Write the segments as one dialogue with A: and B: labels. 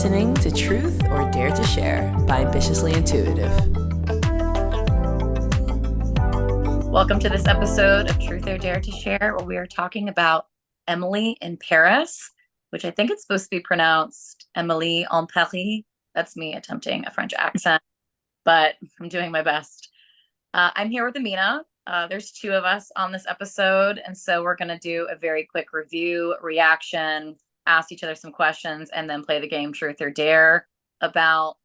A: listening to Truth or Dare to Share by Ambitiously Intuitive.
B: Welcome to this episode of Truth or Dare to Share, where we are talking about Emily in Paris, which I think it's supposed to be pronounced Emily en Paris. That's me attempting a French accent, but I'm doing my best. I'm here with Amina. There's two of us on this episode, and so we're going to do a very quick review, reaction, ask each other some questions, and then play the game Truth or Dare about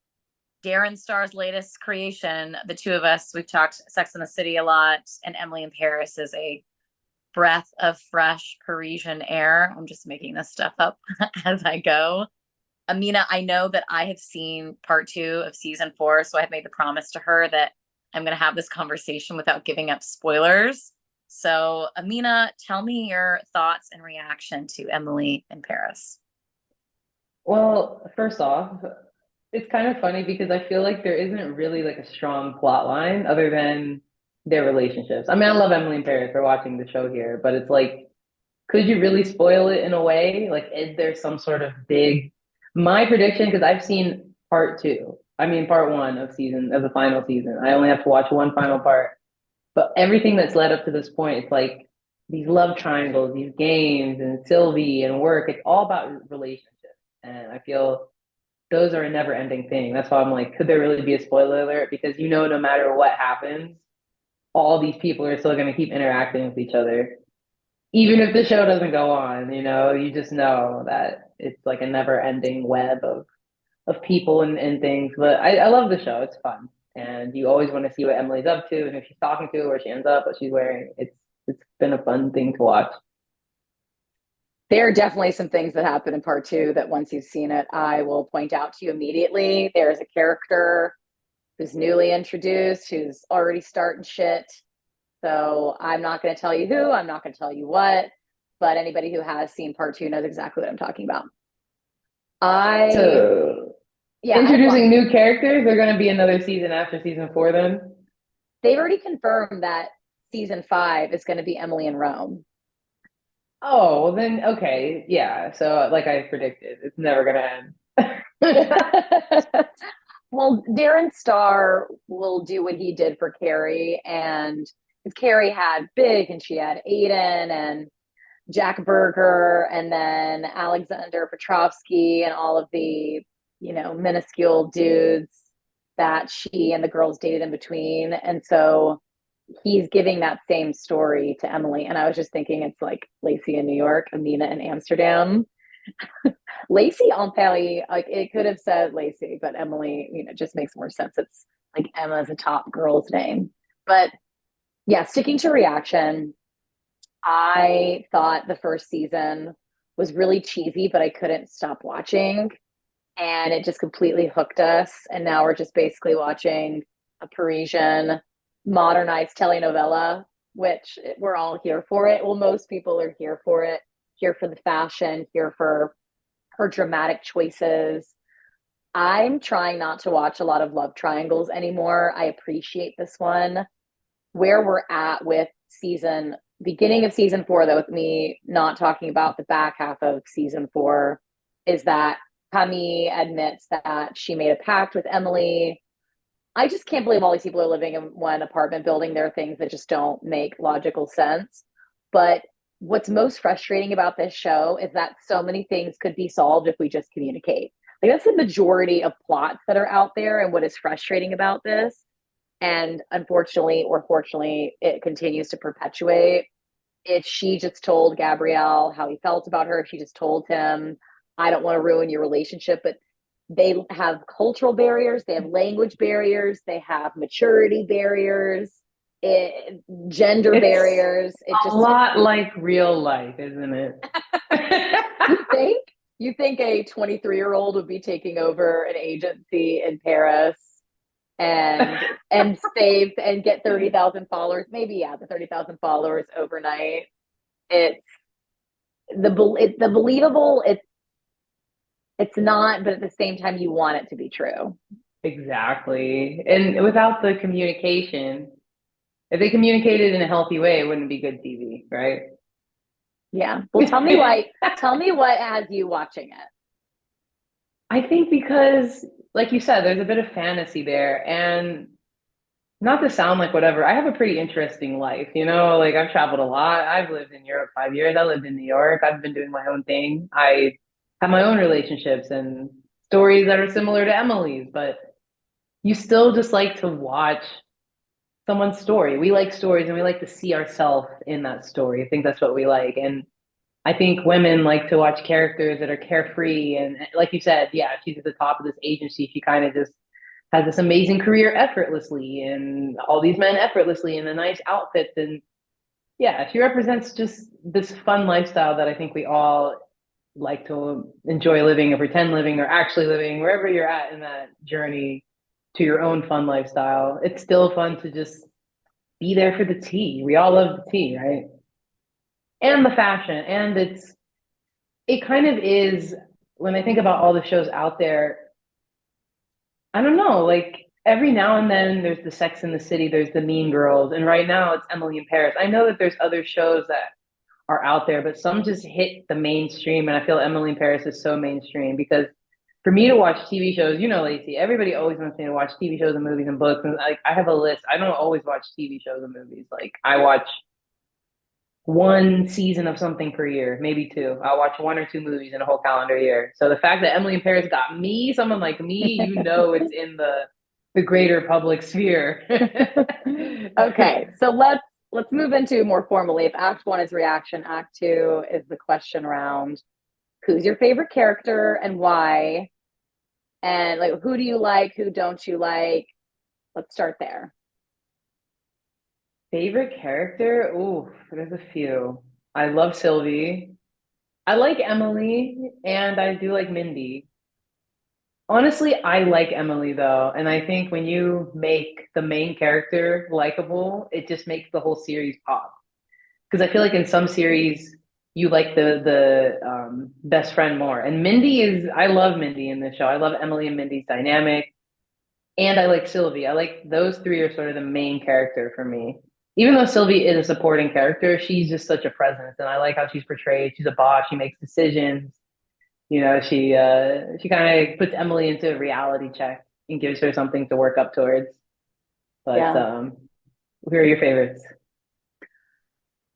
B: Darren Star's latest creation. The two of us, we've talked Sex and the City a lot, and Emily in Paris is a breath of fresh Parisian air. I'm just making this stuff up as I go. Amina, I know that I have seen part 2 of season 4, so I've made the promise to her that I'm going to have this conversation without giving up spoilers. So, Amina, tell me your thoughts and reaction to Emily in Paris.
C: Well, first off, it's kind of funny because I feel like there isn't really like a strong plot line other than their relationships. I mean, I love Emily in Paris for watching the show here, but it's like, could you really spoil it in a way? Like, is there some sort of big, my prediction, because I've seen part 1 of the final season. I only have to watch one final part. But everything that's led up to this point, it's like these love triangles, these games, and Sylvie and work. It's all about relationships, and I feel those are a never-ending thing. That's why I'm like, could there really be a spoiler alert? Because no matter what happens, all these people are still going to keep interacting with each other, even if the show doesn't go on. You just know that it's like a never-ending web of people and things. But I love the show. It's fun. And you always want to see what Emily's up to and who she's talking to, where she ends up, what she's wearing. It's been a fun thing to watch.
B: There are definitely some things that happen in part 2 that once you've seen it, I will point out to you immediately. There's a character who's newly introduced, who's already starting shit. So I'm not going to tell you who, I'm not going to tell you what, but anybody who has seen part 2 knows exactly what I'm talking about.
C: Introducing new characters. They're going to be another season after season 4 then?
B: They've already confirmed that season 5 is going to be Emily in Rome.
C: Oh, well then, okay. Yeah. So like I predicted, it's never going to end.
B: Well, Darren Star will do what he did for Carrie, and Carrie had Big and she had Aiden and Jack Berger and then Alexander Petrovsky and all of the minuscule dudes that she and the girls dated in between. And so he's giving that same story to Emily. And I was just thinking it's like Lacey in New York, Amina in Amsterdam. Lacey en Paris, like it could have said Lacey, but Emily, just makes more sense. It's like Emma's a top girl's name. But yeah, sticking to reaction, I thought the first season was really cheesy, but I couldn't stop watching. And it just completely hooked us. And now we're just basically watching a Parisian modernized telenovela, which we're all here for it. Well, most people are here for it, here for the fashion, here for her dramatic choices. I'm trying not to watch a lot of love triangles anymore. I appreciate this one. Where we're at with beginning of season 4, though, with me not talking about the back half of season 4, is that Camille admits that she made a pact with Emily. I just can't believe all these people are living in one apartment building. There are things that just don't make logical sense. But what's most frustrating about this show is that so many things could be solved if we just communicate. Like that's the majority of plots that are out there, and what is frustrating about this. And unfortunately, or fortunately, it continues to perpetuate. If she just told Gabrielle how he felt about her, if she just told him, I don't want to ruin your relationship, but they have cultural barriers, they have language barriers, they have maturity barriers, gender barriers.
C: It's a lot like real life, isn't it?
B: You think a 23-year-old would be taking over an agency in Paris and save and get 30,000 followers? Maybe, the 30,000 followers overnight. It's the believable. It's not, but at the same time, you want it to be true.
C: Exactly. And without the communication, if they communicated in a healthy way, it wouldn't be good TV, right?
B: Yeah. Well, tell me what has you watching it.
C: I think because, like you said, there's a bit of fantasy there, and not to sound like whatever, I have a pretty interesting life, you know, like I've traveled a lot. I've lived in Europe 5 years. I lived in New York. I've been doing my own thing. I have my own relationships and stories that are similar to Emily's, but you still just like to watch someone's story. We like stories and we like to see ourselves in that story. I think that's what we like. And I think women like to watch characters that are carefree. And like you said, yeah, she's at the top of this agency. She kind of just has this amazing career effortlessly and all these men effortlessly in the nice outfits. And yeah, she represents just this fun lifestyle that I think we all like to enjoy living or pretend living or actually living wherever you're at in that journey to your own fun lifestyle. It's still fun to just be there for the tea. We all love the tea, right? And the fashion. And it kind of is, when I think about all the shows out there, I don't know, like every now and then there's the Sex in the City, there's the Mean Girls, and right now it's Emily in Paris. I know that there's other shows that are out there, but some just hit the mainstream, and I feel Emily in Paris is so mainstream because for me to watch TV shows, you know, Lacey, everybody always wants me to watch TV shows and movies and books, and like I have a list. I don't always watch TV shows and movies. Like I watch one season of something per year, maybe two. I'll watch one or two movies in a whole calendar year. So the fact that Emily in Paris got me, someone like me, you know, it's in the greater public sphere.
B: Okay, so let's move into more formally. If Act One is reaction, Act Two is the question round. Who's your favorite character and why? And like, who do you like? Who don't you like? Let's start there.
C: Favorite character? Ooh, there's a few. I love Sylvie. I like Emily, and I do like Mindy. Honestly, I like Emily though, and I think when you make the main character likable, it just makes the whole series pop. Because I feel like in some series you like the best friend more. And Mindy is I love Mindy in this show. I love Emily and Mindy's dynamic. And I like Sylvie. I like those three are sort of the main character for me. Even though Sylvie is a supporting character, she's just such a presence, and I like how she's portrayed. She's a boss. She makes decisions. You know, she kind of puts Emily into a reality check and gives her something to work up towards. But
B: Yeah.
C: who are your favorites?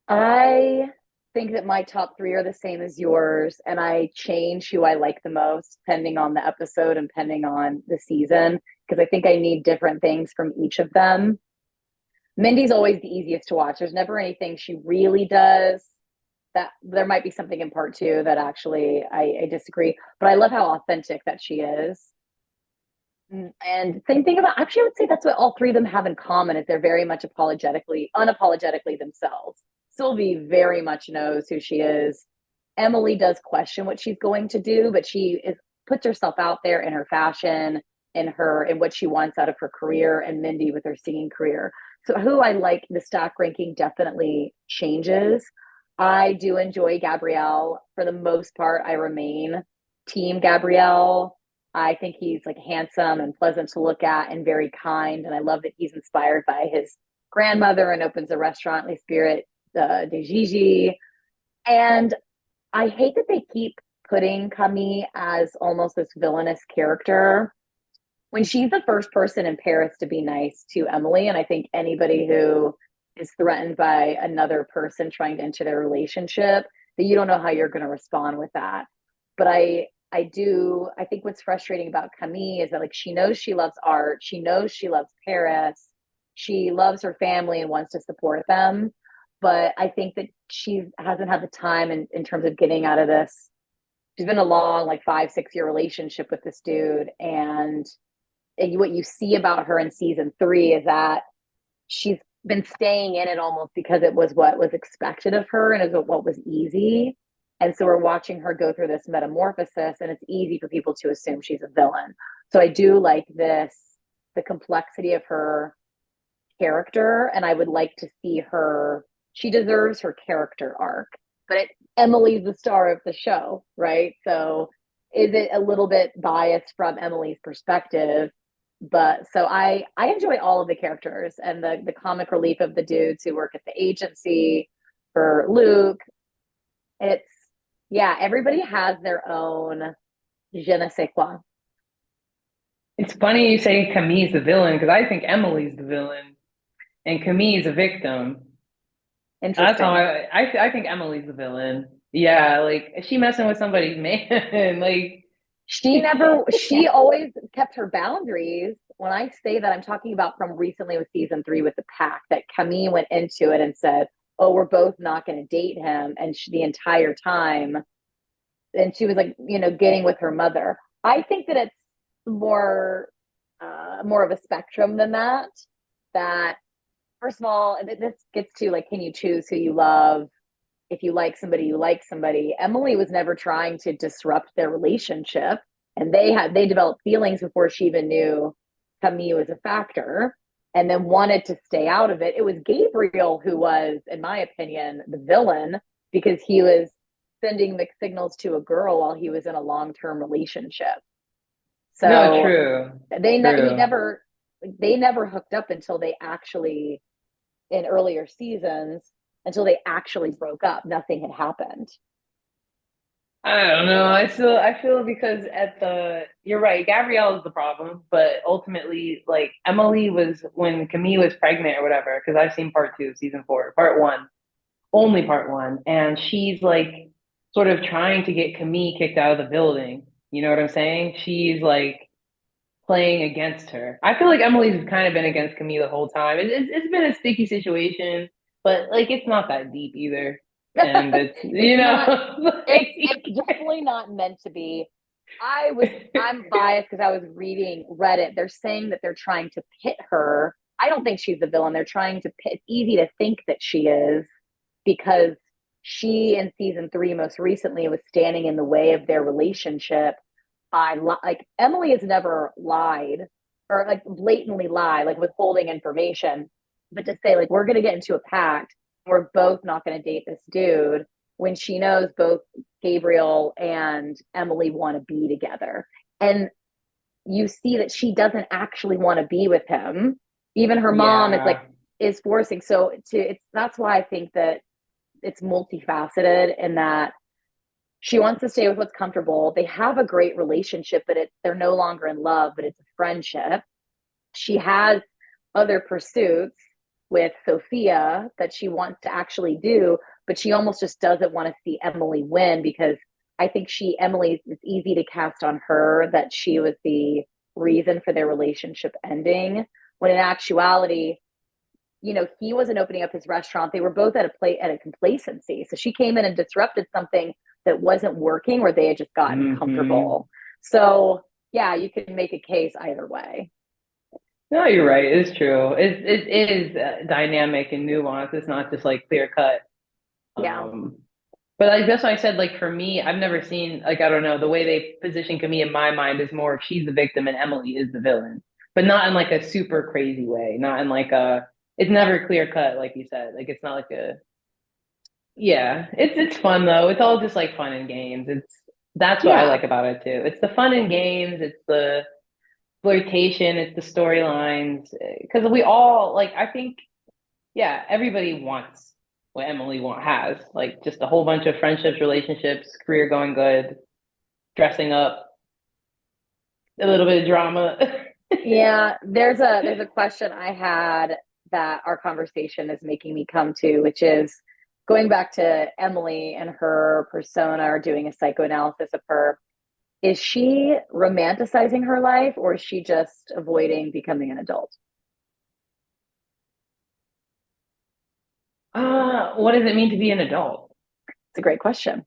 B: I think that my top three are the same as yours, and I change who I like the most depending on the episode and depending on the season, because I think I need different things from each of them. Mindy's always the easiest to watch. There's never anything she really does that there might be something in part two that actually I disagree, but I love how authentic that she is. And same thing about actually, I would say that's what all three of them have in common is they're very much unapologetically themselves. Sylvie very much knows who she is. Emily does question what she's going to do, but she is puts herself out there in her fashion, in what she wants out of her career, and Mindy with her singing career. So who I like, the stack ranking definitely changes. I do enjoy Gabrielle. For the most part, I remain team Gabrielle. I think he's like handsome and pleasant to look at and very kind. And I love that he's inspired by his grandmother and opens a restaurant, Les Spirit de Gigi. And I hate that they keep putting Camille as almost this villainous character when she's the first person in Paris to be nice to Emily. And I think anybody who is threatened by another person trying to enter their relationship, that you don't know how you're going to respond with that. But I think what's frustrating about Camille is that like she knows she loves art, she knows she loves Paris, she loves her family and wants to support them. But I think that she hasn't had the time in terms of getting out of this. She's been a long, like 5, 6 year relationship with this dude. And what you see about her in season three is that she's been staying in it almost because it was what was expected of her and is what was easy. And so we're watching her go through this metamorphosis, and it's easy for people to assume she's a villain. So I do like the complexity of her character, and I would like to see her. She deserves her character arc, but Emily's the star of the show, right? So is it a little bit biased from Emily's perspective? But so I enjoy all of the characters and the comic relief of the dudes who work at the agency. For Luke, it's yeah, everybody has their own je ne sais quoi.
C: It's funny you say Camille's the villain because I think Emily's the villain and Camille's a victim. That's how
B: Interesting.
C: I think Emily's the villain. Yeah, like is she messing with somebody's man? Like
B: She always kept her boundaries. When I say that, I'm talking about from recently with season 3 with the pack, that Camille went into it and said, oh, we're both not going to date him. And the entire time, and she was like, getting with her mother. I think that it's more, more of a spectrum than that. That, first of all, this gets to like, can you choose who you love? If you like somebody, you like somebody. Emily was never trying to disrupt their relationship, and they developed feelings before she even knew Camille was a factor, and then wanted to stay out of it. It was Gabriel who was, in my opinion, the villain, because he was sending mixed signals to a girl while he was in a long-term relationship.
C: no,
B: So
C: true,
B: he
C: true.
B: never they never hooked up until they actually, in earlier seasons, until they actually broke up. Nothing had happened.
C: I don't know. I feel because at the you're right, Gabrielle is the problem, but ultimately, like Emily was when Camille was pregnant or whatever, because I've seen part 2 of season 4, part 1, only part 1, and she's like sort of trying to get Camille kicked out of the building. You know what I'm saying? She's like playing against her. I feel like Emily's kind of been against Camille the whole time. It's been a sticky situation, but like it's not that deep either. And it's
B: It's
C: you
B: not.
C: know
B: It's definitely not meant to be. I'm biased because I was reading Reddit. They're saying that they're trying to pit her. I don't think she's the villain. They're trying to pit. It's easy to think that she is, because she, in season 3 most recently, was standing in the way of their relationship by, like, Emily has never lied, or like blatantly lie, like withholding information, but to say like, we're going to get into a pact, we're both not going to date this dude, when she knows both Gabriel and Emily want to be together. And you see that she doesn't actually want to be with him. Even her mom is like,
C: yeah.
B: is forcing. So it's that's why I think that it's multifaceted, in that she wants to stay with what's comfortable. They have a great relationship, but they're no longer in love, but it's a friendship. She has other pursuits with Sophia that she wants to actually do, but she almost just doesn't want to see Emily win, because I think it's easy to cast on her that she was the reason for their relationship ending, when in actuality, he wasn't opening up his restaurant. They were both at a complacency. So she came in and disrupted something that wasn't working, where they had just gotten
C: Hmm.
B: comfortable. So yeah, you can make a case either way.
C: No, you're right. It's true. It is dynamic and nuanced. It's not just like clear cut.
B: Yeah.
C: Um, but like that's why I said, like for me, I've never seen like I don't know the way they position Camille in my mind is more if she's the victim and Emily is the villain, but not in like a super crazy way. Not in like a it's never clear cut like you said. Like it's not like a yeah. It's fun though. It's all just like fun and games. It's that's what I
B: Yeah.
C: like about it too. It's the fun and games. It's the flirtation. It's the storylines because we all like I think yeah, everybody wants what has, like just a whole bunch of friendships, relationships, career going good, dressing up, a little bit of drama.
B: Yeah. There's a question I had that our conversation is making me come to, which is going back to Emily and her persona, or doing a psychoanalysis of her. Is she romanticizing her life, or is she just avoiding becoming an adult?
C: What does it mean to be an adult?
B: It's a great question.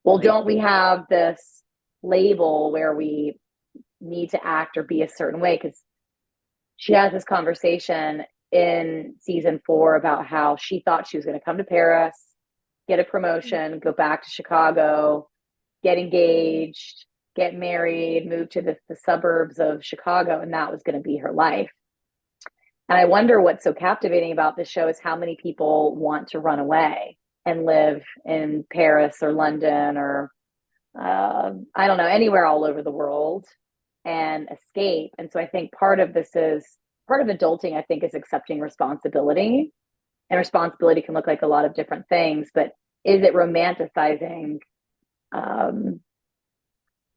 B: Well,
C: Like,
B: don't we have this label where we need to act or be a certain way? Because she has this conversation in season 4 about how she thought she was going to come to Paris, get a promotion, go back to Chicago, get engaged, get married, move to the suburbs of Chicago, and that was going to be her life. And I wonder what's so captivating about this show is how many people want to run away and live in Paris or London, or I don't know, anywhere all over the world, and escape. And so I think part of adulting, I think, is accepting responsibility. And responsibility can look like a lot of different things, but is it romanticizing, um,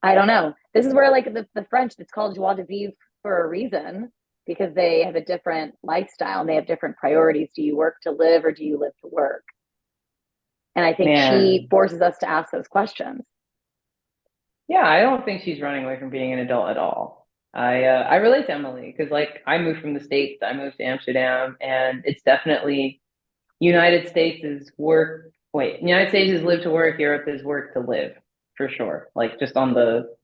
B: I don't know. This is where like the French, it's called joie de vivre for a reason because they have a different lifestyle and they have different priorities. Do you work to live or do you live to work? And I think she
C: Man,
B: forces us to ask those questions.
C: yeah, I don't think she's running away from being an adult at all. I relate to Emily because like I moved from the States, I moved to Amsterdam, and it's definitely United States is work. Wait, United States is live to work. Europe is work to live, for sure. Like just on the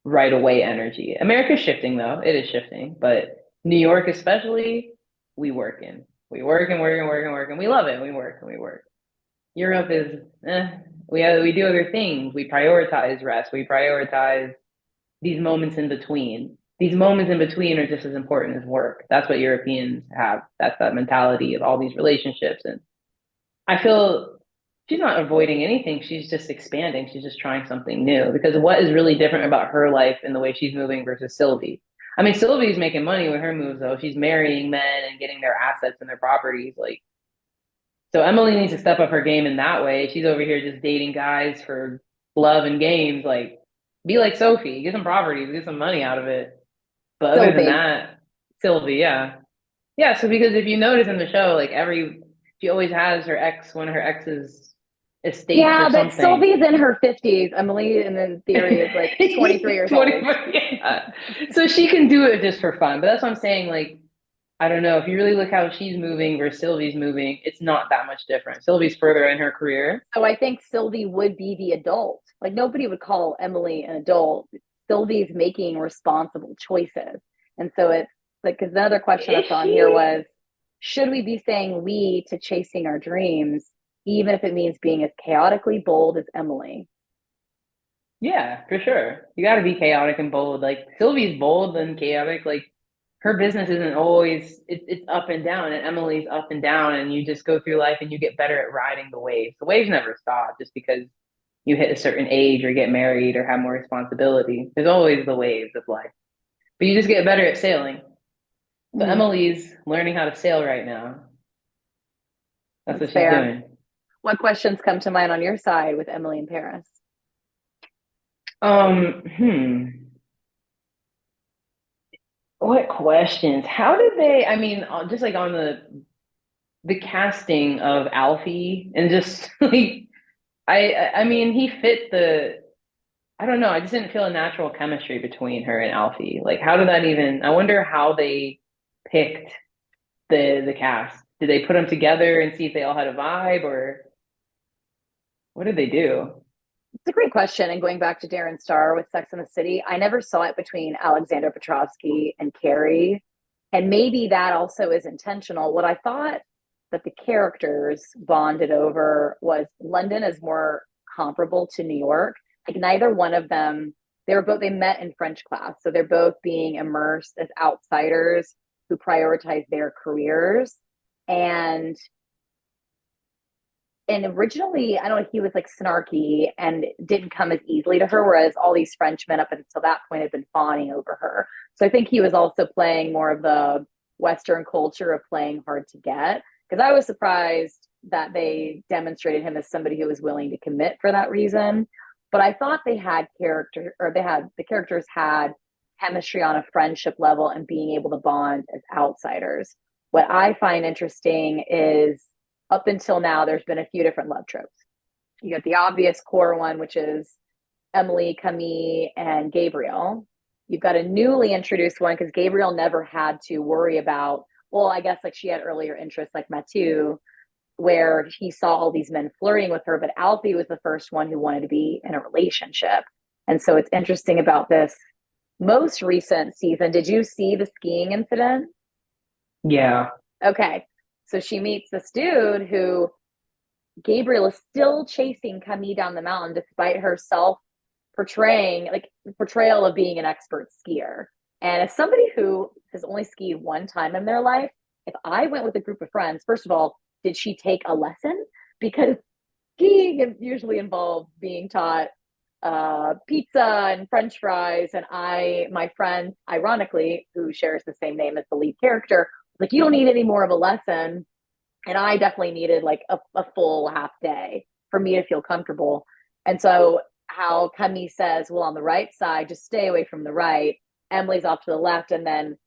C: right away energy. America's shifting though; it is shifting. But New York, especially, we work in. We work and work and work and work, and we love it. We work and we work. Europe is, we do other things. We prioritize rest. We prioritize these moments in between. These moments in between are just as important as work. That's what Europeans have. That's that mentality of all these relationships. And I feel she's not avoiding anything. She's just expanding. She's just trying something new. Because what is really different about her life and the way she's moving versus Sylvie? I mean, Sylvie's making money with her moves, though. She's marrying men and getting their assets and their properties. Like, so Emily needs to step up her game in that way. She's over here just dating guys for love and games. Like, be like Sophie, get some properties, get some money out of it. But other than
B: Sylvie.
C: that, Sylvie, yeah. Yeah, so because if you notice in the show, like she always has her ex, one of her ex's estates or
B: Yeah, but
C: something.
B: Sylvie's in her 50s. Emily, and in theory, is like 23 years old.
C: 24, yeah. So she can do it just for fun. But that's what I'm saying. Like, I don't know. If you really look how she's moving versus Sylvie's moving, it's not that much different. Sylvie's further in her career.
B: So I think Sylvie would be the adult. Like nobody would call Emily an adult. Sylvie's making responsible choices. And so it's like, because the other question I
C: Is
B: saw in here
C: she?
B: was, should we be saying we to chasing our dreams, even if it means being as chaotically bold as Emily?
C: Yeah, for sure. You got to be chaotic and bold. Like Sylvie's bold and chaotic. Like her business isn't always it's up and down, and Emily's up and down, and you just go through life and you get better at riding the waves. The waves never stop just because you hit a certain age or get married or have more responsibility. There's always the waves of life, but you just get better at sailing. So
B: Mm,
C: Emily's learning how to sail right now. That's
B: that's
C: what she's
B: fair.
C: doing.
B: What questions come to mind on your side with Emily in Paris?
C: Um, hmm. What questions? How did they? I mean, just like on the casting of Alfie and just like I mean he fit the I don't know, I just didn't feel a natural chemistry between her and Alfie. Like how did that even I wonder how they picked the cast. Did they put them together and see if they all had a vibe or what did they do?
B: It's a great question. And going back to Darren Star with Sex and the City, I never saw it between Alexander Petrovsky and Carrie. And maybe that also is intentional. What I thought that the characters bonded over was London is more comparable to New York. Like neither one of them, they met in French class. So they're both being immersed as outsiders who prioritize their careers. And and originally, I don't know, he was like snarky and didn't come as easily to her, whereas all these Frenchmen up until that point had been fawning over her. So I think he was also playing more of the Western culture of playing hard to get. Because I was surprised that they demonstrated him as somebody who was willing to commit for that reason. But I thought they had character, or they had the characters had chemistry on a friendship level and being able to bond as outsiders. What I find interesting is up until now, there's been a few different love tropes. You got the obvious core one, which is Emily, Camille, and Gabriel. You've got a newly introduced one because Gabriel never had to worry about, well, I guess like she had earlier interests like Mathieu, where he saw all these men flirting with her, but Alfie was the first one who wanted to be in a relationship. And so it's interesting about this most recent season. Did you see the skiing incident?
C: Yeah.
B: Okay. So she meets this dude who Gabriel is still chasing Camille down the mountain despite herself portraying like portrayal of being an expert skier. And as somebody who has only skied one time in their life, if I went with a group of friends, first of all, did she take a lesson? Because skiing usually involves being taught pizza and French fries. And my friend, ironically, who shares the same name as the lead character, like, you don't need any more of a lesson. And I definitely needed like a full half day for me to feel comfortable. And so how Kemi says, well, on the right side, just stay away from the right. Emily's off to the left, and then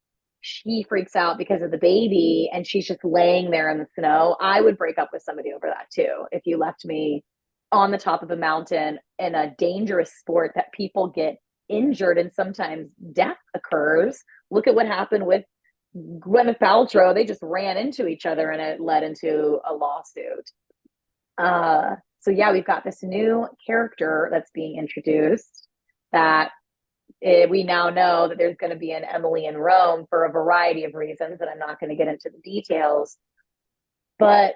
B: she freaks out because of the baby, and she's just laying there in the snow. I would break up with somebody over that too. If you left me on the top of a mountain in a dangerous sport that people get injured and sometimes death occurs. Look at what happened with Gwyneth Paltrow. They just ran into each other and it led into a lawsuit. So yeah, we've got this new character that's being introduced that we now know that there's going to be an Emily in Rome for a variety of reasons that I'm not going to get into the details. But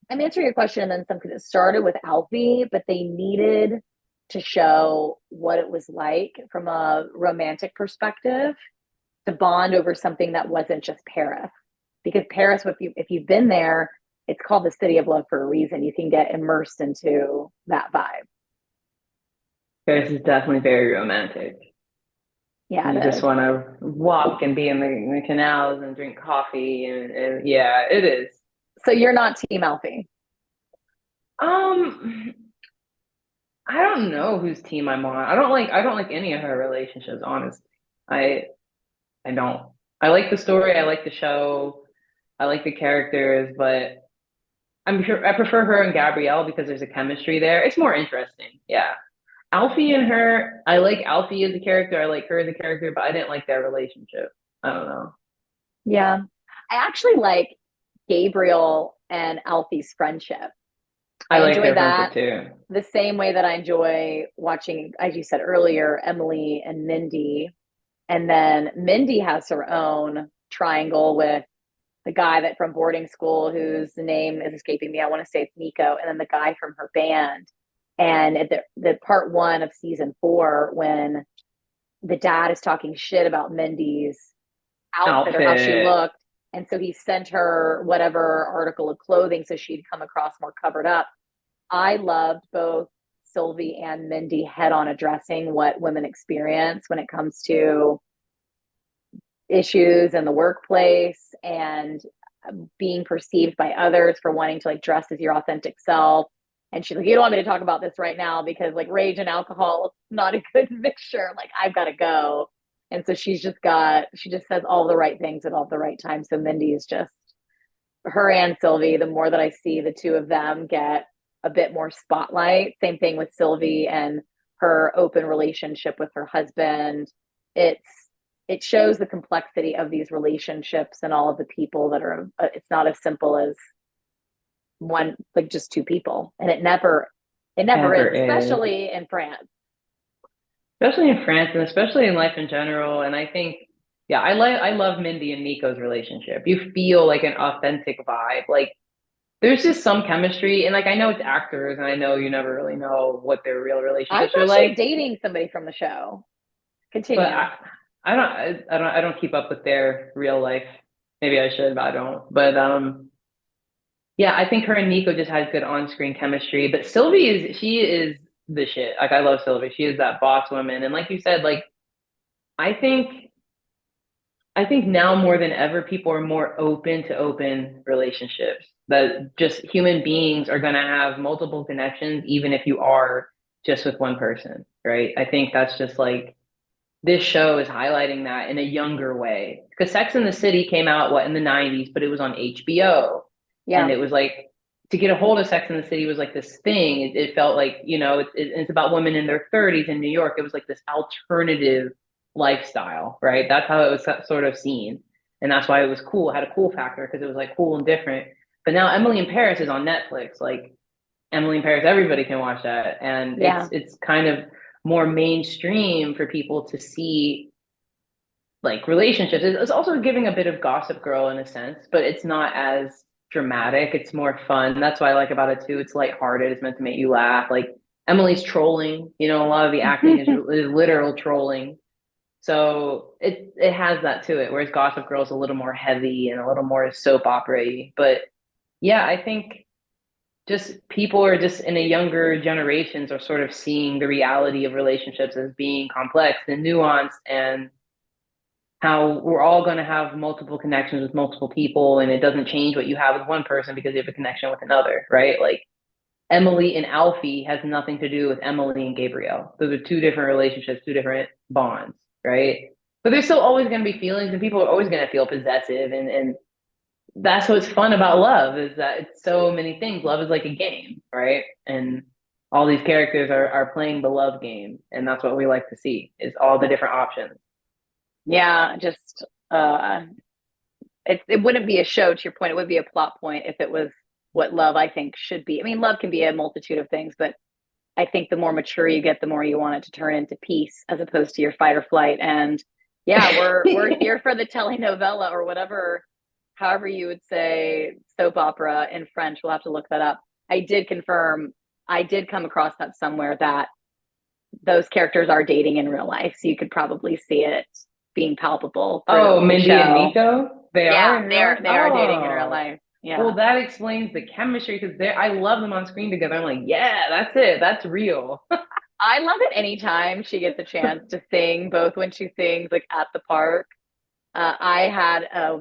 B: I'm answering your question and then some, because it started with Alfie, but they needed to show what it was like from a romantic perspective to bond over something that wasn't just Paris. Because Paris, if you've been there, it's called the city of love for a reason. You can get immersed into that vibe.
C: Paris is definitely very romantic.
B: Yeah,
C: you just want to walk and be in the canals and drink coffee, and yeah, it is.
B: So you're not Team Alfie?
C: I don't know whose team I'm on. I don't like any of her relationships, honestly. I don't. I like the story, I like the show, I like the characters, but I prefer her and Gabrielle because there's a chemistry there. It's more interesting. Yeah. Alfie and her, I like Alfie as a character, I like her as a character, but I didn't like their relationship. I don't know.
B: Yeah. I actually like Gabriel and Alfie's friendship.
C: I like
B: enjoy
C: their
B: that
C: friendship too.
B: the same way that I enjoy watching, as you said earlier, Emily and Mindy. And then Mindy has her own triangle with the guy that from boarding school whose name is escaping me. I want to say it's Nico, and then the guy from her band. And at the part 1 of season 4, when the dad is talking shit about Mindy's outfit or how she looked, and so he sent her whatever article of clothing so she'd come across more covered up. I loved both Sylvie and Mindy head on addressing what women experience when it comes to issues in the workplace and being perceived by others for wanting to like dress as your authentic self. And she's like, you don't want me to talk about this right now because like rage and alcohol is not a good mixture. Like I've got to go. And so she just says all the right things at all the right time. So Mindy is just, her and Sylvie, the more that I see the two of them get a bit more spotlight. Same thing with Sylvie and her open relationship with her husband. It shows the complexity of these relationships and all of the people that are, it's not as simple as one, like just two people. And it never is, especially in France.
C: Especially in France and especially in life in general. And I think, yeah, I love Mindy and Nico's relationship. You feel like an authentic vibe. Like there's just some chemistry, and like I know it's actors, and I know you never really know what their real relationships are like.
B: Dating somebody from the show. Continue.
C: But I don't keep up with their real life. Maybe I should, but I don't. But yeah, I think her and Nico just had good on-screen chemistry. But Sylvie is the shit. Like I love Sylvie. She is that boss woman, and like you said, like I think now more than ever, people are more open to open relationships. That just human beings are going to have multiple connections, even if you are just with one person, right? I think that's just like this show is highlighting that in a younger way. Because Sex and the City came out, in the 90s, but it was on HBO. Yeah. And it was like, to get a hold of Sex and the City was like this thing. It felt like, it's about women in their 30s in New York. It was like this alternative lifestyle, right? That's how it was sort of seen. And that's why it was cool. It had a cool factor because it was like cool and different. But now Emily in Paris is on Netflix. Like Emily in Paris, everybody can watch that. And it's kind of more mainstream for people to see like relationships. It's also giving a bit of Gossip Girl in a sense, but it's not as dramatic. It's more fun. That's what I like about it too. It's lighthearted. It's meant to make you laugh. Like Emily's trolling, a lot of the acting is literal trolling. So it has that to it, whereas Gossip Girl is a little more heavy and a little more soap opera-y. But yeah, I think just people are just in a younger generations are sort of seeing the reality of relationships as being complex and nuanced, and how we're all going to have multiple connections with multiple people, and it doesn't change what you have with one person because you have a connection with another, right? Like Emily and Alfie has nothing to do with Emily and Gabriel. Those are two different relationships, two different bonds, right? But there's still always going to be feelings, and people are always going to feel possessive, and that's what's fun about love is that it's so many things. Love is like a game, right? And all these characters are playing the love game, and that's what we like to see is all the different options.
B: Yeah, just it wouldn't be a show, to your point. It would be a plot point if it was what love I think should be. I mean, love can be a multitude of things, but I think the more mature you get, the more you want it to turn into peace as opposed to your fight or flight. And yeah, we're here for the telenovela or whatever, however you would say soap opera in French. We'll have to look that up. I did confirm, I did come across that somewhere, that those characters are dating in real life. So you could probably see it being palpable through
C: Oh,
B: the
C: Mindy and
B: show.
C: Nico, they are
B: Yeah,
C: in real life?
B: they are dating in real
C: Oh,
B: life. Yeah.
C: well, that explains the chemistry because I love them on screen together. I'm like, yeah, that's it. That's real.
B: I love it anytime she gets a chance to sing, both when she sings like at the park. I had a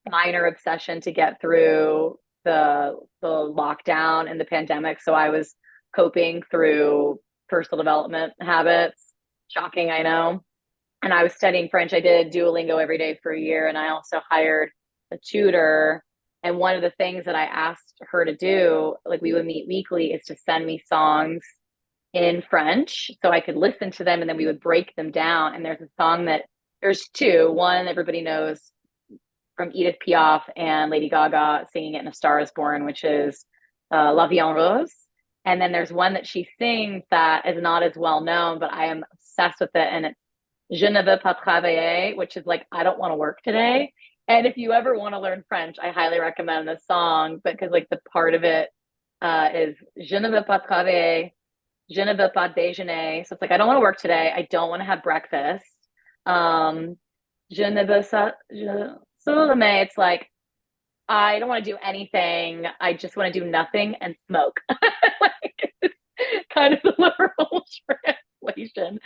B: minor obsession to get through the lockdown and the pandemic, so I was coping through personal development habits. Shocking, I know. And I was studying French. I did Duolingo every day for a year, and I also hired a tutor. And one of the things that I asked her to do, like we would meet weekly, is to send me songs in French so I could listen to them, and then we would break them down. And there's a song that there's two. One everybody knows from Edith Piaf and Lady Gaga singing it in A Star Is Born, which is La Vie en Rose. And then there's one that she sings that is not as well known, but I am obsessed with it. And it's Je ne veux pas travailler, which is like, I don't want to work today. And if you ever want to learn French, I highly recommend this song because like the part of it is Je ne veux pas travailler, je ne veux pas déjeuner. So it's like, I don't want to work today. I don't want to have breakfast. Je ne veux pas, Solome, it's like, I don't want to do anything. I just want to do nothing and smoke. Like, it's kind of the literal translation.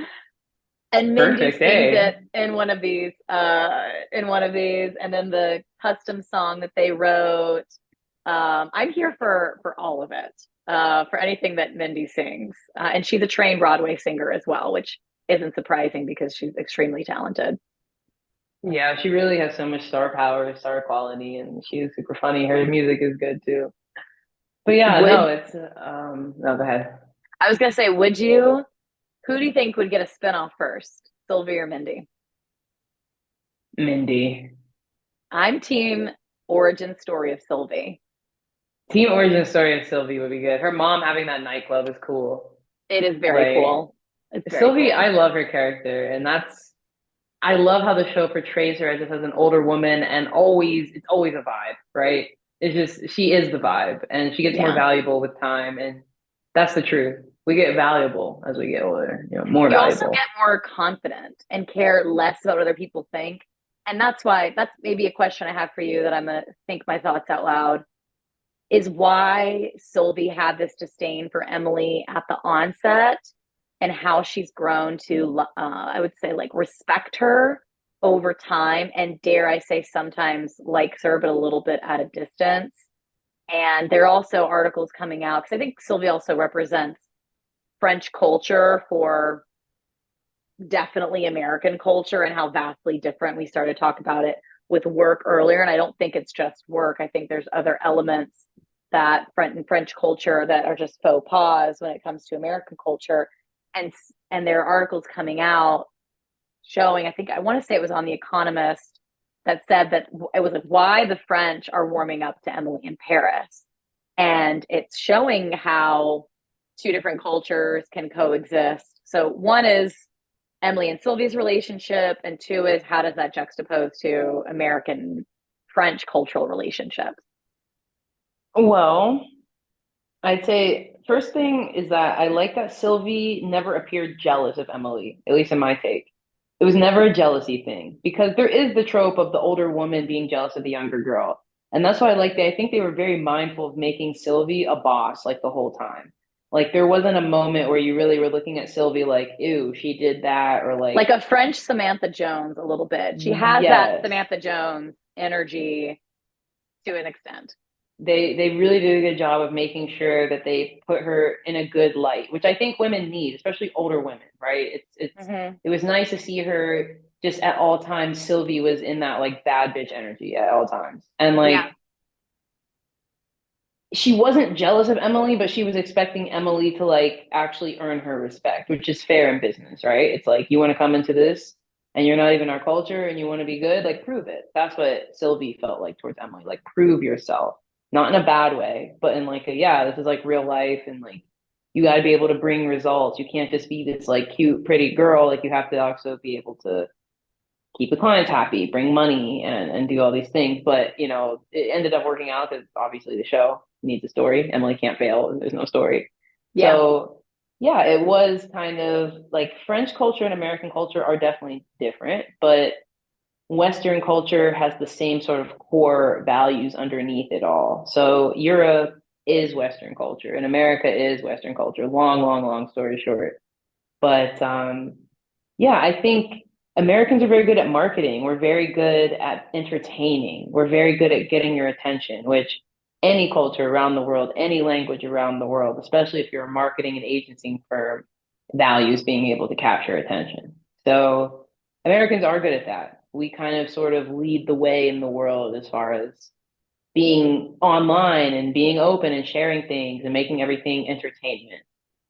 B: And Mindy
C: Perfect
B: sings
C: day.
B: it in one of these, and then the custom song that they wrote. I'm here for all of it, for anything that Mindy sings, and she's a trained Broadway singer as well, which isn't surprising because she's extremely talented.
C: Yeah, she really has so much star power, star quality, and she's super funny. Her music is good too. But yeah, no,
B: Would
C: it's no, go ahead.
B: I was gonna say, would you? Who do you think would get a spinoff first, Sylvie or Mindy?
C: Mindy.
B: I'm team origin story of Sylvie.
C: Team origin story of Sylvie would be good. Her mom having that nightclub is cool.
B: It is very
C: Like
B: cool. It's very
C: Sylvie, I
B: cool.
C: love her character, and I love how the show portrays her as if as an older woman, and it's always a vibe, right? It's just she is the vibe, and she gets more
B: Yeah.
C: valuable with time, and that's the truth. We get valuable as we get older, more
B: You also
C: valuable.
B: get more confident and care less about what other people think. And that's why that's maybe a question I have for you that I'm gonna think my thoughts out loud, is why Sylvie had this disdain for Emily at the onset and how she's grown to, I would say, like respect her over time. And dare I say, sometimes likes her, but a little bit at a distance. And there are also articles coming out because I think Sylvie also represents French culture for definitely American culture and how vastly different. We started to talk about it with work earlier, and I don't think it's just work. I think there's other elements that French culture that are just faux pas when it comes to American culture. And there are articles coming out showing, I think I want to say it was on The Economist, that said that it was like why the French are warming up to Emily in Paris. And it's showing how two different cultures can coexist. So one is Emily and Sylvie's relationship, and two is how does that juxtapose to American French cultural relationships?
C: Well, I'd say first thing is that I like that Sylvie never appeared jealous of Emily, at least in my take. It was never a jealousy thing because there is the trope of the older woman being jealous of the younger girl. And that's why I like that. I think they were very mindful of making Sylvie a boss like the whole time. Like there wasn't a moment where you really were looking at Sylvie like, ew, she did that, or
B: Like
C: like,
B: a French Samantha Jones, a little bit. She has that
C: yes.
B: Samantha Jones energy to an extent.
C: they really did a good job of making sure that they put her in a good light, which I think women need, especially older women, right?
B: Hmm.
C: It was nice to see her just at all times. Sylvie was in that like bad bitch energy at all times. And like
B: Yeah.
C: she wasn't jealous of Emily, but she was expecting Emily to like actually earn her respect, which is fair in business, right? It's like, you want to come into this and you're not even our culture and you want to be good, like prove it. That's what Sylvie felt like towards Emily, like prove yourself, not in a bad way, but in like a, yeah, this is like real life, and like you got to be able to bring results. You can't just be this like cute, pretty girl. Like you have to also be able to keep the clients happy, bring money, and do all these things. But you know, it ended up working out because obviously the show needs a story. Emily can't fail. There's no story.
B: Yeah.
C: So yeah, it was kind of like French culture and American culture are definitely different, but Western culture has the same sort of core values underneath it all. So Europe is Western culture and America is Western culture. Long, long, long story short. But yeah, I think Americans are very good at marketing. We're very good at entertaining. We're very good at getting your attention, which any culture around the world, any language around the world, especially if you're a marketing and agency firm, values being able to capture attention. So Americans are good at that. We kind of sort of lead the way in the world as far as being online and being open and sharing things and making everything entertainment.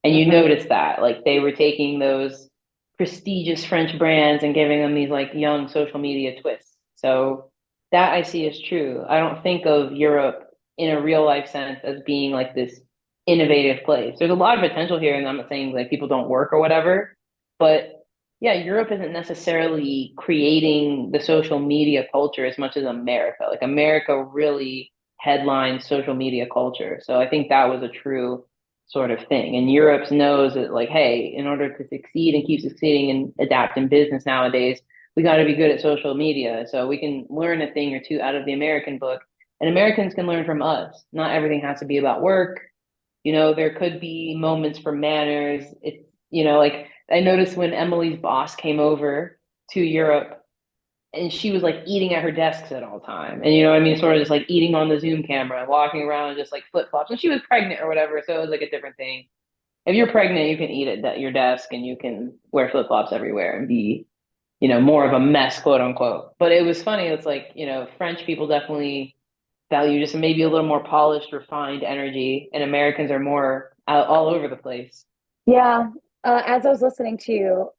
C: And you
B: Hmm.
C: notice that, like they were taking those prestigious French brands and giving them these like young social media twists. So that I see as true. I don't think of Europe in a real life sense as being like this innovative place. There's a lot of potential here, and I'm not saying like people don't work or whatever, but yeah, Europe isn't necessarily creating the social media culture as much as America. Like America really headlines social media culture. So I think that was a true sort of thing. And Europe knows that like, hey, in order to succeed and keep succeeding and adapt in business nowadays, we got to be good at social media. So we can learn a thing or two out of the American book, and Americans can learn from us. Not everything has to be about work. You know, there could be moments for manners. It's, you know, like I noticed when Emily's boss came over to Europe and she was like eating at her desks at all time. And you know what I mean? Sort of just like eating on the Zoom camera and walking around just like flip flops. And she was pregnant or whatever. So it was like a different thing. If you're pregnant, you can eat at your desk and you can wear flip flops everywhere and be, you know, more of a mess, quote unquote. But it was funny. It's like, you know, French people definitely value just maybe a little more polished, refined energy, and Americans are more all over the place.
B: Yeah. As I was listening to you,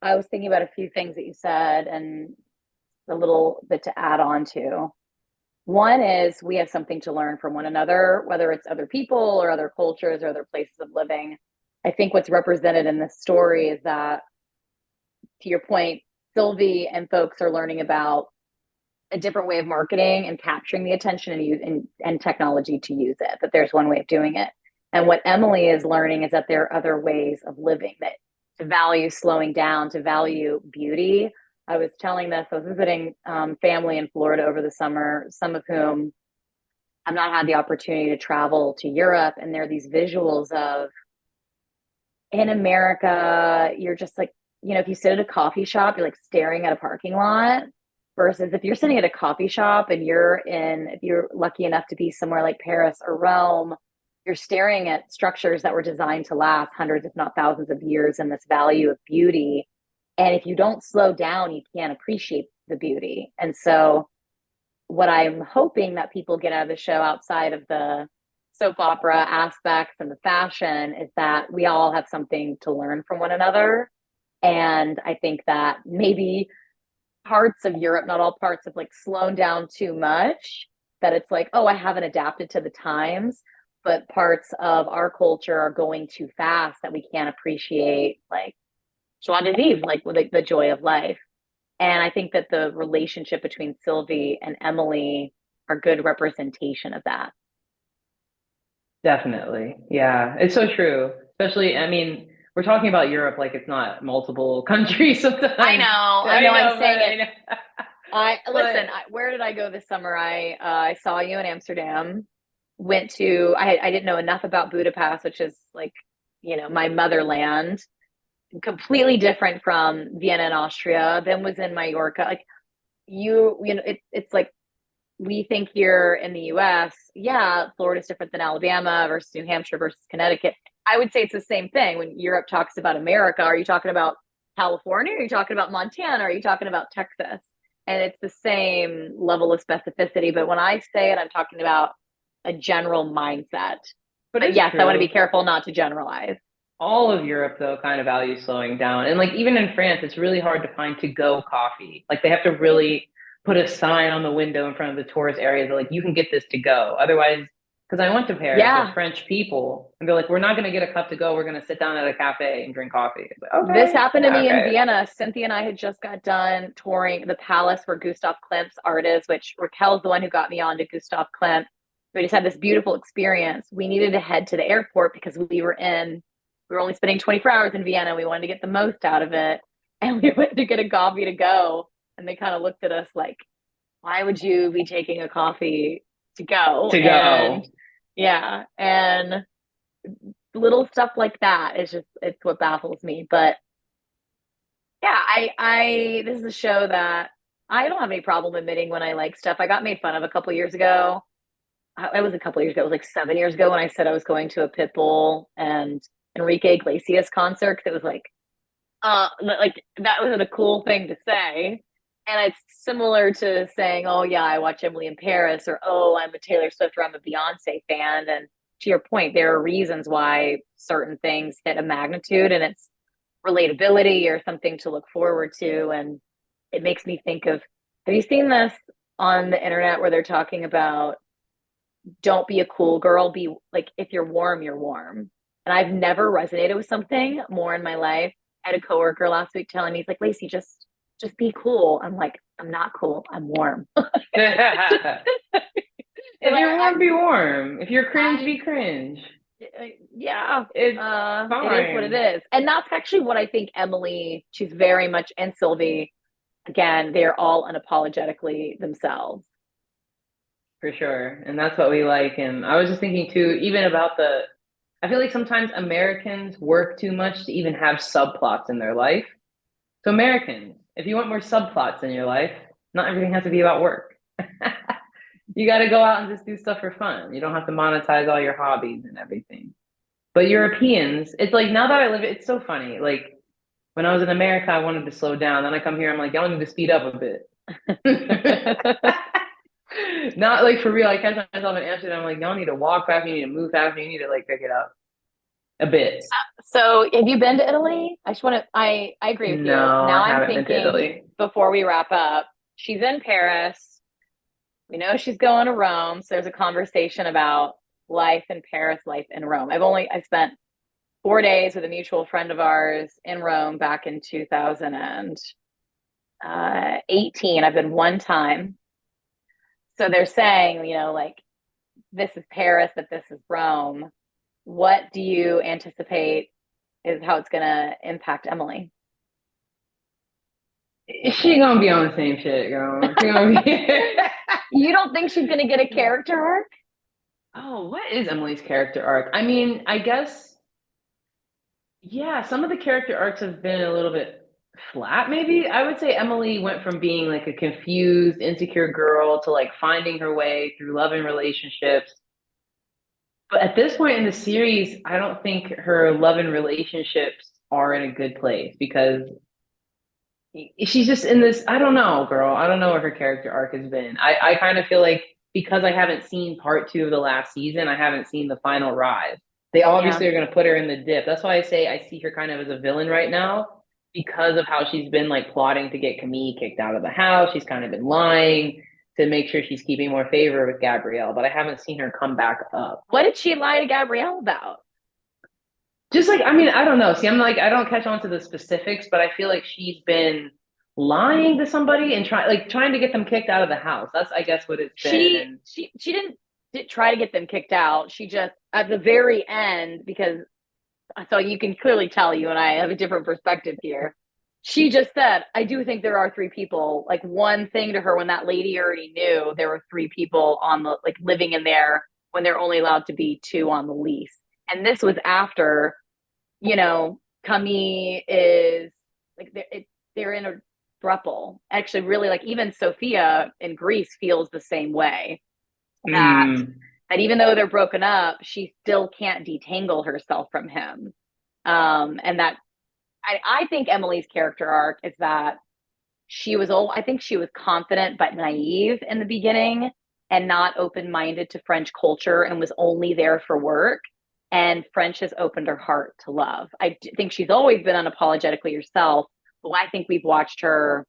B: I was thinking about a few things that you said and a little bit to add on to. One is we have something to learn from one another, whether it's other people or other cultures or other places of living. I think what's represented in this story is that, to your point, Sylvie and folks are learning about a different way of marketing and capturing the attention and technology to use it, that there's one way of doing it. And what Emily is learning is that there are other ways of living, that to value slowing down, to value beauty. I was telling this, I was visiting family in Florida over the summer, some of whom have not had the opportunity to travel to Europe. And there are these visuals of, in America, you're just like, you know, if you sit at a coffee shop, you're like staring at a parking lot. Versus if you're sitting at a coffee shop and if you're lucky enough to be somewhere like Paris or Rome, you're staring at structures that were designed to last hundreds, if not thousands of years, and this value of beauty. And if you don't slow down, you can't appreciate the beauty. And so, what I'm hoping that people get out of the show outside of the soap opera aspects and the fashion is that we all have something to learn from one another. And I think that maybe parts of Europe, not all parts, have like slowed down too much, that it's like, oh, I haven't adapted to the times. But parts of our culture are going too fast that we can't appreciate, like joie de vivre, like the joy of life. And I think that the relationship between Sylvie and Emily are good representation of that.
C: Definitely. Yeah, it's so true. Especially, I mean, we're talking about Europe like it's not multiple countries sometimes.
B: I know.
C: I
B: I'm
C: know, but
B: saying it.
C: I know.
B: I listen.
C: But
B: Where did I go this summer? I saw you in Amsterdam. Went to. I didn't know enough about Budapest, which is like, you know, my motherland. Completely different from Vienna and Austria. Then was in Mallorca. Like it's like we think here in the US, yeah, Florida's different than Alabama versus New Hampshire versus Connecticut. I would say it's the same thing. When Europe talks about America, are you talking about California? Are you talking about Montana? Are you talking about Texas? And it's the same level of specificity. But when I say it, I'm talking about a general mindset.
C: But
B: But
C: it's
B: yes, I want to be
C: true.
B: careful not to generalize.
C: All of Europe, though, kind of values slowing down. And like even in France, it's really hard to find to-go coffee. Like they have to really put a sign on the window in front of the tourist areas that like you can get this to go. Otherwise, because I went to Paris with
B: Yeah,
C: French people, and they're like, we're not going to get a cup to go. We're going to sit down at a cafe and drink coffee. It's like,
B: this
C: okay,
B: happened to
C: yeah,
B: me in
C: okay.
B: Vienna. Cynthia and I had just got done touring the palace where Gustav Klimt's art is, which Raquel's the one who got me on to Gustav Klimt. We just had this beautiful experience. We needed to head to the airport because we were only spending 24 hours in Vienna. We wanted to get the most out of it. And we went to get a coffee to go. And they kind of looked at us like, why would you be taking a coffee to go?
C: To
B: And
C: go.
B: yeah, and little stuff like that is just, it's what baffles me. But yeah, this is a show that I don't have any problem admitting when I like stuff. I got made fun of a couple years ago. It was a couple years ago. It was like 7 years ago when I said I was going to a Pitbull and Enrique Iglesias concert. 'Cause it was like that wasn't a cool thing to say. And it's similar to saying, "Oh yeah, I watch Emily in Paris," or "Oh, I'm a Taylor Swift or I'm a Beyonce fan." And to your point, there are reasons why certain things hit a magnitude, and it's relatability or something to look forward to. And it makes me think of, have you seen this on the internet where they're talking about don't be a cool girl, be like, if you're warm, you're warm. And I've never resonated with something more in my life. I had a coworker last week telling me, he's like, Lacey, just be cool. I'm like, I'm not cool. I'm warm. Just,
C: If you're warm,
B: I'm
C: be warm. If you're cringe,
B: I
C: be cringe.
B: yeah,
C: It's
B: it is what it
C: fine.
B: is. And that's actually what I think Emily, she's very much, and Sylvie, again, they're all unapologetically themselves.
C: For sure. And that's what we like. And I was just thinking too, even about I feel like sometimes Americans work too much to even have subplots in their life. So, Americans, if you want more subplots in your life, not everything has to be about work. You got to go out and just do stuff for fun. You don't have to monetize all your hobbies and everything. But Europeans, it's like now that I live, it's so funny. Like when I was in America, I wanted to slow down. Then I come here, I'm like, y'all need to speed up a bit. Not like for real. I catch myself in Amsterdam. I'm like, y'all need to walk fast. You need to move fast. You need to like pick it up a bit.
B: So, have you been to Italy? I just want to, I agree with you.
C: No,
B: Now
C: I
B: I'm
C: haven't been to
B: thinking
C: Italy.
B: before we wrap up, she's in Paris. We know she's going to Rome. So there's a conversation about life in Paris, life in Rome. I spent 4 days with a mutual friend of ours in Rome back in 2018. I've been one time. So they're saying, like, this is Paris, but this is Rome. What do you anticipate is how it's going to impact Emily?
C: She gonna be on the same shit, girl. She gonna be.
B: You don't think she's going to get a character arc?
C: Oh, what is Emily's character arc? I mean, I guess, yeah, some of the character arcs have been a little bit flat, maybe. I would say Emily went from being like a confused, insecure girl to like finding her way through love and relationships. But at this point in the series, I don't think her love and relationships are in a good place because she's just in this. I don't know, girl. I don't know what her character arc has been. I kind of feel like because I haven't seen part two of the last season, I haven't seen the final rise. They
B: Yeah.
C: obviously are going to put her in the dip. That's why I say I see her kind of as a villain right now because of how she's been like plotting to get Camille kicked out of the house. She's kind of been lying to make sure she's keeping more favor with Gabrielle, but I haven't seen her come back up.
B: What did she lie to Gabrielle about?
C: Just like, I mean, I don't know. See, I'm like, I don't catch on to the specifics, but I feel like she's been lying to somebody and trying to get them kicked out of the house. That's, I guess, what it's been.
B: She
C: And
B: she didn't try to get them kicked out. She just at the very end, because so you can clearly tell you and I have a different perspective here. She just said, I do think there are three people. Like one thing to her when that lady already knew there were three people on the like living in there when they're only allowed to be two on the lease. And this was after, Camille is like they're in a throuple. Actually, really, like even Sophia in Greece feels the same way. That
C: Mm.
B: that even though they're broken up, she still can't detangle herself from him. And that I think Emily's character arc is that I think she was confident but naive in the beginning and not open-minded to French culture and was only there for work. And French has opened her heart to love. I think she's always been unapologetically herself, but I think we've watched her.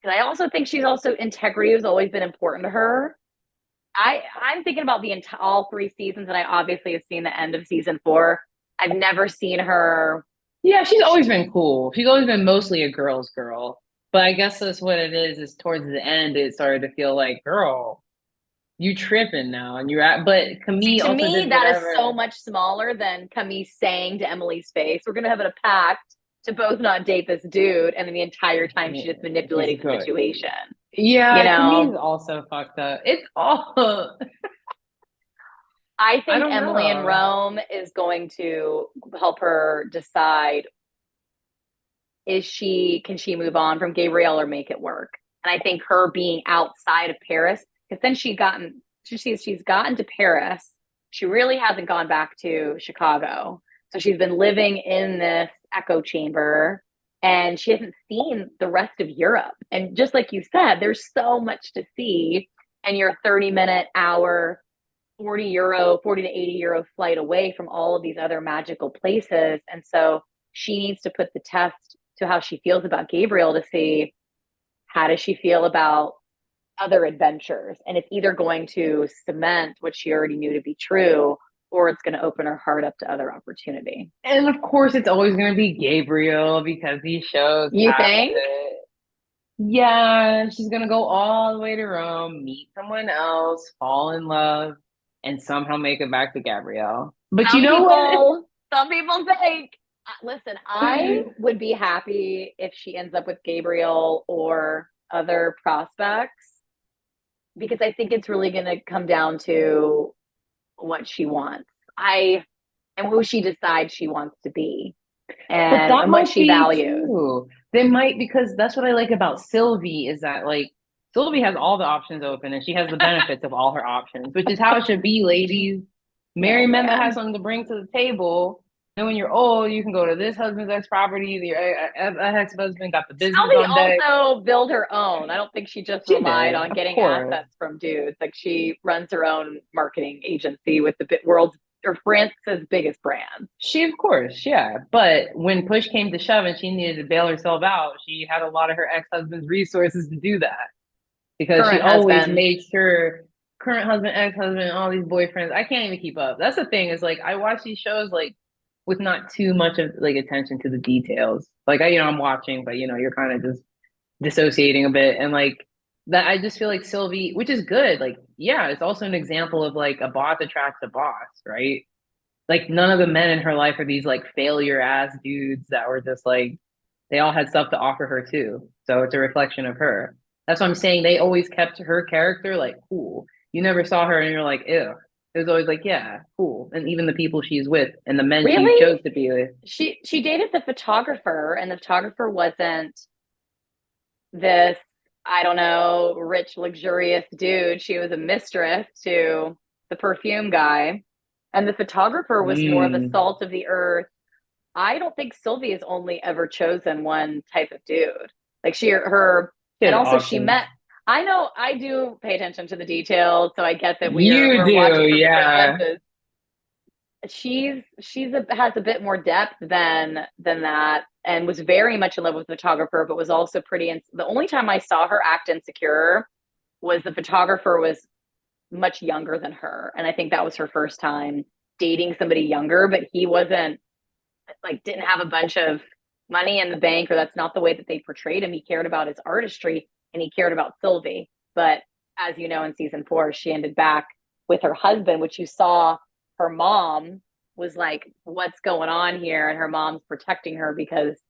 B: And I also think she's also integrity has always been important to her. I'm thinking about all 3 seasons, and I obviously have seen the end of season 4. I've never seen her.
C: Yeah, she's always been cool. She's always been mostly a girl's girl. But I guess that's what it is towards the end, it started to feel like, girl, you tripping now. And you're at, but
B: See,
C: Camille
B: to
C: also
B: me,
C: did
B: that is so
C: whatever.
B: much smaller than Camille saying to Emily's face, "We're gonna have a pact to both not date this dude," and then the entire time
C: Yeah,
B: she's just
C: she's
B: manipulating the
C: good.
B: situation. You
C: Yeah, Camille's
B: know,
C: also fucked up. It's all,
B: I
C: I
B: think
C: don't
B: Emily in
C: know.
B: Rome is going to help her decide can she move on from Gabriel or make it work? And I think her being outside of Paris, because then she's gotten to Paris. She really hasn't gone back to Chicago. So she's been living in this echo chamber and she hasn't seen the rest of Europe. And just like you said, there's so much to see. And you're a 30-minute hour, €40, 40 to €80 flight away from all of these other magical places. And so she needs to put the test to how she feels about Gabriel to see how does she feel about other adventures. And it's either going to cement what she already knew to be true or it's going to open her heart up to other opportunity.
C: And of course, it's always going to be Gabriel because these shows
B: You
C: have
B: think?
C: it. Yeah, she's going to go all the way to Rome, meet someone else, fall in love, and somehow make it back to Gabrielle. But you
B: Some
C: know what?
B: people, some people think. Listen, I would be happy if she ends up with Gabriel or other prospects because I think it's really going to come down to what she wants. And who she decides she wants to be
C: But that
B: and what
C: might
B: she
C: be
B: values.
C: true. They might, because that's what I like about Sylvie is that like Sylvie has all the options open and she has the benefits of all her options, which is how it should be, ladies. Marry
B: Oh
C: men that have
B: man.
C: something to bring to the table. And when you're old, you can go to this husband's ex property, your ex-husband got the business
B: Sylvie
C: on deck.
B: also built her own. I don't think she just
C: She
B: relied
C: did,
B: on
C: of
B: getting
C: course.
B: assets from dudes. Like she runs her own marketing agency with the world's or France's biggest brands.
C: She, of course, yeah. But when push came to shove and she needed to bail herself out, she had a lot of her ex-husband's resources to do that because she
B: Current
C: always
B: husband.
C: made sure current husband, ex-husband, all these boyfriends. I can't even keep up. That's the thing is like I watch these shows like with not too much of like attention to the details. Like I'm watching, but you're kind of just dissociating a bit and like that I just feel like Sylvie, which is good. Like, yeah, it's also an example of like a boss attracts a boss, right? Like none of the men in her life are these like failure ass dudes that were just like they all had stuff to offer her too. So it's a reflection of her. That's what I'm saying. They always kept her character like cool. You never saw her and you're like, ew. It was always like, yeah, cool. And even the people she's with and the men she chose
B: Really?
C: to be with.
B: She dated the photographer, and the photographer wasn't this, I don't know, rich, luxurious dude. She was a mistress to the perfume guy. And the photographer was more of a
C: Mm,
B: salt of the earth. I don't think Sylvie has only ever chosen one type of dude. Like
C: she
B: and
C: has
B: also she
C: options.
B: met. I know I do pay attention to the details, so I get that
C: You
B: we're
C: do,
B: watching from different
C: yeah.
B: lenses. Has a bit more depth than that, and was very much in love with the photographer, but was also pretty. And the only time I saw her act insecure was the photographer was much younger than her, and I think that was her first time dating somebody younger. But he wasn't like didn't have a bunch of money in the bank, or that's not the way that they portrayed him. He cared about his artistry and he cared about Sylvie. But as you know, in season 4, she ended back with her husband, which you saw her mom was like, what's going on here? And her mom's protecting her because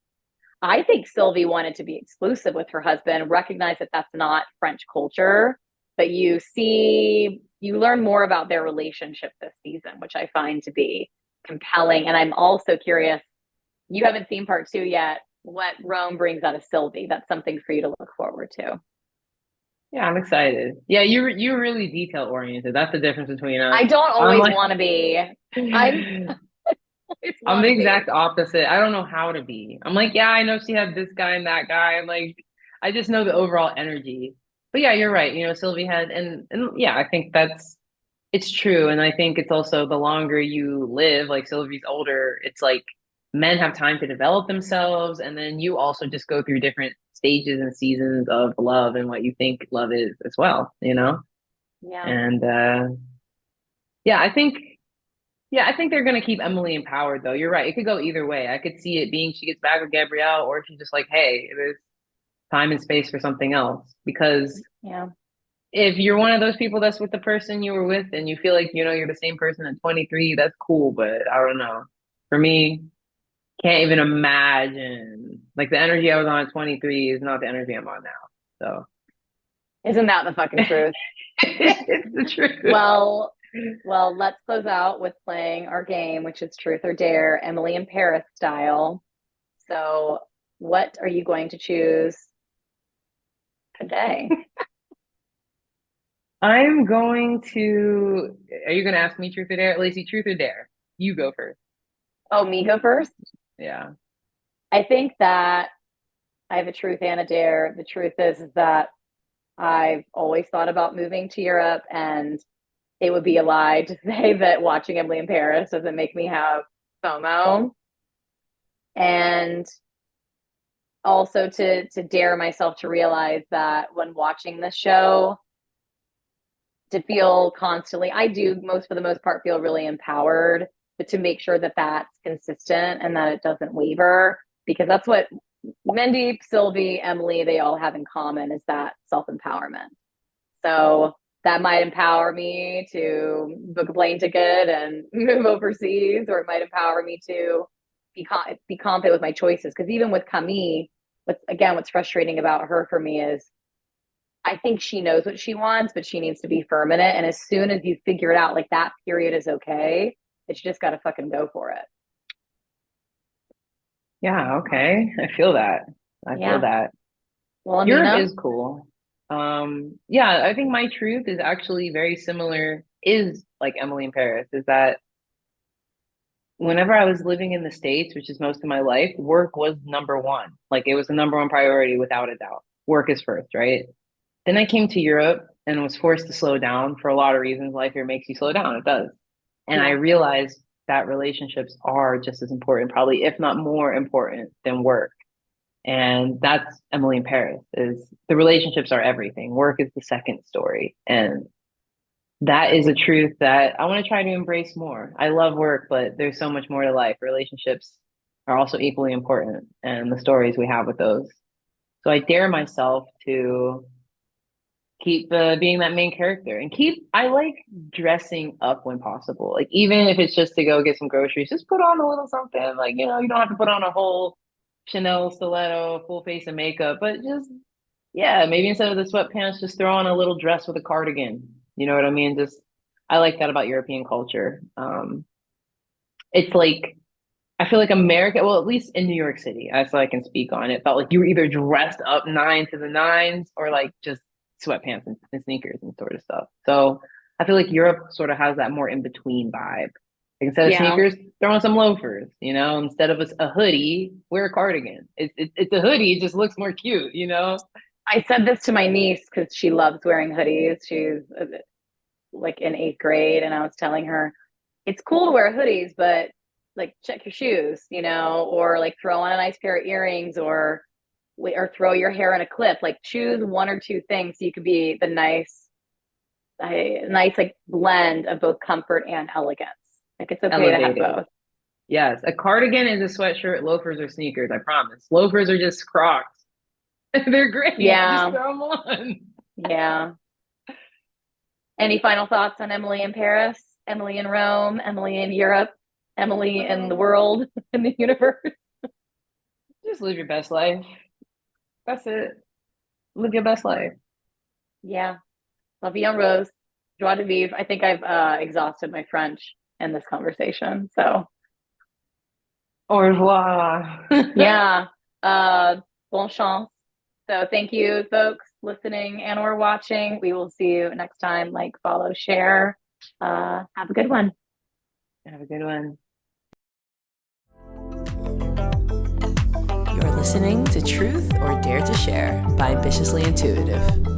B: I think Sylvie wanted to be exclusive with her husband, recognize that that's not French culture. But you learn more about their relationship this season, which I find to be compelling. And I'm also curious, you haven't seen part 2 yet. what Rome brings out of Sylvie. That's something for you to look forward to.
C: Yeah, I'm excited. Yeah, you're really detail oriented. That's the difference between us.
B: I don't
C: I'm
B: always
C: like
B: want to be. I'm always
C: I'm
B: want
C: the
B: to be.
C: exact opposite. I don't know how to be. I'm like, yeah, I know she had this guy and that guy. I'm like, I just know the overall energy. But yeah, you're right. Sylvie had, and yeah, I think it's true. And I think it's also the longer you live, like Sylvie's older, it's like men have time to develop themselves. And then you also just go through different stages and seasons of love and what you think love is as well, you know?
B: Yeah.
C: And yeah, I think yeah, I think they're gonna keep Emily empowered though. You're right. It could go either way. I could see it being she gets back with Gabrielle, or she's just like, hey, there's time and space for something else. Because
B: Yeah.
C: if you're one of those people that's with the person you were with and you feel like you're the same person at 23, that's cool. But I don't know. For me, can't even imagine. Like the energy I was on at 23 is not the energy I'm on now. So
B: Isn't that the fucking truth?
C: it's the truth.
B: Well, let's close out with playing our game, which is Truth or Dare, Emily in Paris style. So, what are you going to choose today?
C: I'm going to. Are you going to ask me truth or dare? Lacey, truth or dare? You go first.
B: Oh, me go first?
C: Yeah.
B: I think that I have a truth and a dare. The truth is that I've always thought about moving to Europe, and it would be a lie to say that watching Emily in Paris doesn't make me have FOMO. And also to dare myself to realize that when watching the show, to feel constantly, I do most for the most part feel really empowered, but to make sure that that's consistent and that it doesn't waver, because that's what Mindy, Sylvie, Emily, they all have in common, is that self-empowerment. So that might empower me to book a plane ticket and move overseas, or it might empower me to be confident with my choices. Because even with Camille, what's frustrating about her for me is I think she knows what she wants, but she needs to be firm in it. And as soon as you figure it out, like that period is okay, it's just got to fucking go for it.
C: Yeah. Okay. I feel that. I feel
B: Yeah.
C: that.
B: Well,
C: Europe
B: Amina,
C: is cool. Yeah, I think my truth is actually very similar, is like Emily in Paris, is that whenever I was living in the States, which is most of my life, work was number one. Like it was the number one priority without a doubt. Work is first, right? Then I came to Europe and was forced to slow down for a lot of reasons. Life here makes you slow down. It does. And I
B: yeah,
C: realized that relationships are just as important, probably if not more important than work. And that's Emily in Paris, is the relationships are everything. Work is the second story. And that is a truth that I want to try to embrace more. I love work, but there's so much more to life. Relationships are also equally important, and the stories we have with those. So I dare myself to keep being that main character and I like dressing up when possible. Like even if it's just to go get some groceries, just put on a little something. Like, you don't have to put on a whole Chanel stiletto, full face of makeup, but just, yeah, maybe instead of the sweatpants, just throw on a little dress with a cardigan. You know what I mean? Just, I like that about European culture. It's like, I feel like America, well, at least in New York City, that's what I can speak on. It felt like you were either dressed up nine to the nines or like just sweatpants and sneakers and sort of stuff. So I feel like Europe sort of has that more in between vibe. Like instead of
B: yeah.
C: sneakers, throw on some loafers, instead of a hoodie, wear a cardigan. It's a hoodie, it just looks more cute,
B: I said this to my niece because she loves wearing hoodies. She's like in eighth grade, and I was telling her it's cool to wear hoodies, but like check your shoes, or like throw on a nice pair of earrings, or throw your hair in a clip. Like choose one or two things so you could be the nice like blend of both comfort and elegance. Like it's okay to have
C: elevated.
B: both.
C: Yes, a cardigan is a sweatshirt, loafers are sneakers, I promise. Loafers are just Crocs. They're great. Just
B: Yeah,
C: throw them on.
B: yeah. Any final thoughts on Emily in Paris, Emily in Rome, Emily in Europe, Emily in the world, in the universe?
C: Just live your best life. That's it. Live your best life.
B: Yeah. La vie en rose. Joie de vivre. I think I've exhausted my French in this conversation. So,
C: Au revoir.
B: yeah. Bon chance. So thank you, folks, listening and or watching. We will see you next time. Like, follow, share. Have a good one.
C: Have a good one.
A: You're listening to Truth or Dare to Share by Ambitiously Intuitive.